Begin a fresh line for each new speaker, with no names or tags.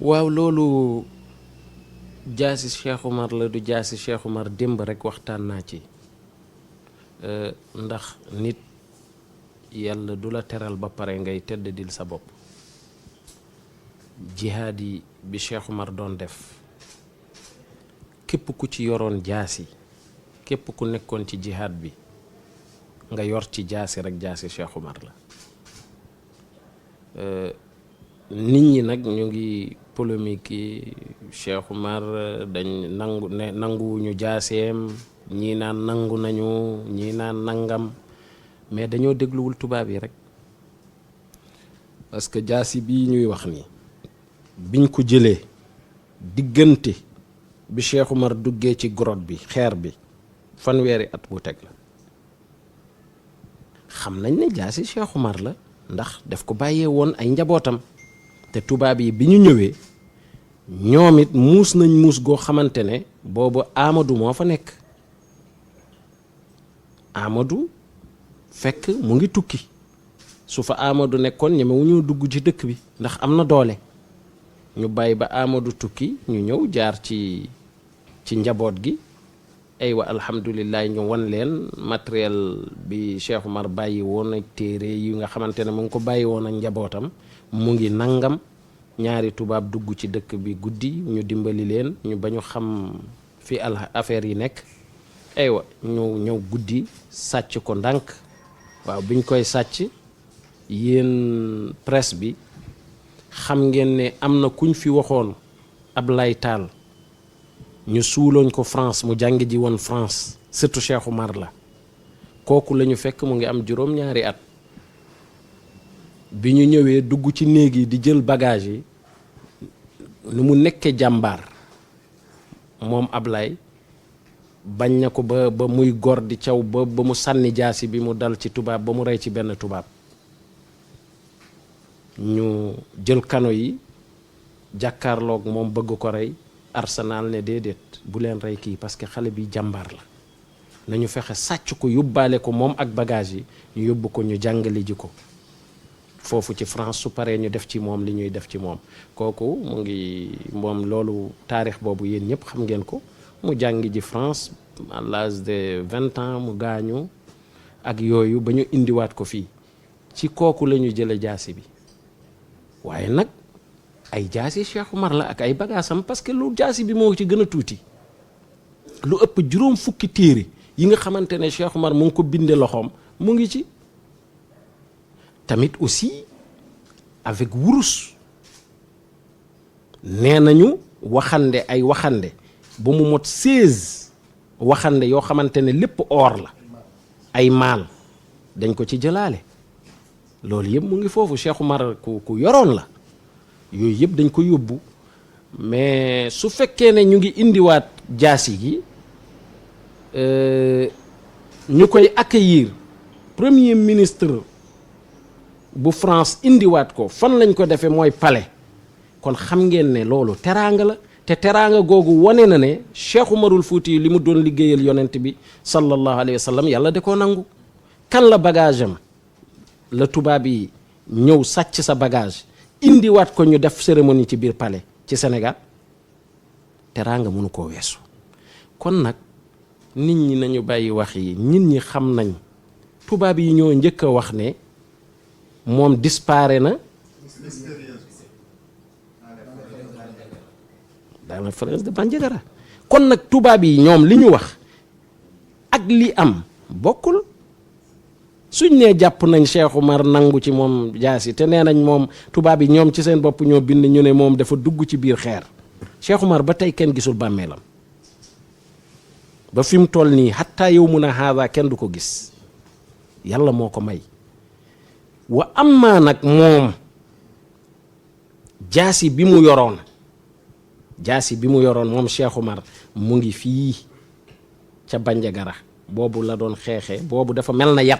waaw loolu jaasi Cheikh Oumar la du jaasi Cheikh Oumar démb rek waxtaan naa ci ndax nit yàlla du la teral ba pare ngay tëdd dil sa bopp. jihaad yi bi Cheikh Oumar doon def képp ku ci yoroon jaasi képp ku nekkoon ci jihaad bi nga yor ci jaasi rek jaasi Cheikh Oumar la. nit ñi nag ñu ngi polémique yi Cheikh Oumar dañ nanguwuñu jaaseem ñii naan nangu nañu ñii naan nangam mais dañoo dégluwul tubaab yi rek parce que jaasi bii ñuy wax ni biñ ko jëlee diggante bi Cheikh Oumar duggee ci grotte bi xeer bi fanweeri at bu teg la xam nañ ne jaasi Cheikh Oumar la ndax daf ko bàyyee woon ay njabootam te tubaab yi bi ñu ñëwee ñoom it muus nañ muus goo xamante ne boobu Amadou moo fa nekk. Amadou fekk mu ngi tukki su fa Amadou nekkoon ñemewuñu dugg ci dëkk bi ndax am na doole ñu bàyyi ba Amadou tukki ñu ñëw jaar ci njaboot gi aywa alhamdulilah ñu wan leen matériel bi Cheikh Oumar bàyyi woon ak téere yi nga xamante ne mu ngi ko bàyyi woon ak njabootam mu ngi nangam ñaari tubaab dugg ci dëkk bi guddi ñu dimbali leen ñu ba ñu xam fi affaire yi nekk aywa ñu ñëw guddi sàcc ko ndànk waaw biñ koy sàcc yéen presse bi xam ngeen ne am na kuñ fi waxoon Ablaye Tall ñu suuloon ko France mu jàng ji woon France surtout Cheikh Oumar la kooku la ñu fekk mu ngi am juróom-ñaari at bi ñu ñëwee dugg ci néeg yi di jël bagage yi nu mu nekkee jàmbaar moom Ablaye bañ na ko ba muy gor di caw ba mu sànni jaasi bi mu dal ci tubaab ba mu rey ci benn tubaab ñu jël kano yi jàkkaarloog moom bëgg ko rey Arsenal ne déedéet bu leen rey kii parce que xale bi jàmbaar la nañu fexe sàcc ko yóbbaale ko moom ak bagage yi ñu yóbbu ko ñu jàngali ji ko foofu ci France su paree ñu def ci moom li ñuy def ci moom kooku mu ngi moom loolu taarix boobu yéen ñëpp xam ngeen ko mu jàngi ji France à l'âge de 20 ans mu gaañu ak yooyu ba ñu indiwaat ko fii ci kooku la ñu jële jaasi bi waaye nag ay jaasi Cheikh Oumar la ak ay bagaasam parce que lu jaasi bi moo ci gën a tuuti lu ëpp juróom fukki téere yi nga xamante ne Cheikh Oumar mu ngi ko binde loxoom mu ngi ci tamit aussi avec wurus nee nañu waxande ay waxande ba mu mot 16 waxande yoo xamante ne lépp or la ay maal dañ ko ci jëlaale loolu yëpp mu ngi foofu Cheikh Oumar ku yoroon la yooyu yëpp dañ ko yóbbu mais su fekkee ne ñu ngi indiwaat jaasi gi ñu koy accueillir premier ministre bu France indiwaat ko fan lañ ko defee mooy palais kon xam ngeen ne loolu teraanga la te teraanga googu wane na ne Cheikh Oumarul Fouti li mu doon liggéeyal yonent bi sallallahu alayhi wa sallam yàlla da koo nangu kan la bagage am la tubaab yi ñëw sàcc sa bagage indiwaat ko ñu def cérémonie ci biir palais ci Sénégal teraanga mënu koo weesu kon nag nit ñi nañu bàyyi wax yi nit ñi xam nañ tubaab yi ñoo njëkk a wax ne moom disparaît na dans la forêt de Bandiagara kon nag tubaab yi ñoom li ñu wax ak li am bokkul suñ nee jàpp nañ Cheikh Oumar nangu ci moom jaasi te nee nañ moom tubaab yi ñoom ci seen bopp ñoo bind ñu ne moom dafa dugg ci biir xeer Cheikh Oumar ba tey kenn gisul bàmmeelam ba fi mu toll nii xattaa yow mun a haada kenn du ko gis yàlla moo ko may wa amma nag moom jaasi bi mu yoroon moom Cheikh Oumar mu ngi fii ca Bandiagara boobu la doon xeexee boobu dafa mel na yat